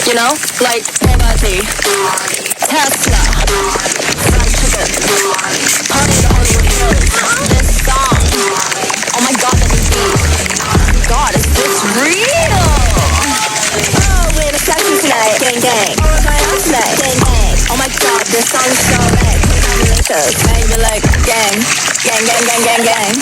You know, like poverty, Tesla, fried chicken, party in the Hollywood Hills. This song, oh my god, that is deep. God, is this real? Oh, we're the session tonight, gang gang. Oh, we're going out tonight, gang gang. Oh my god, this song is so lit. Congratulations, and you're like, gang, gang, gang, gang, gang, gang.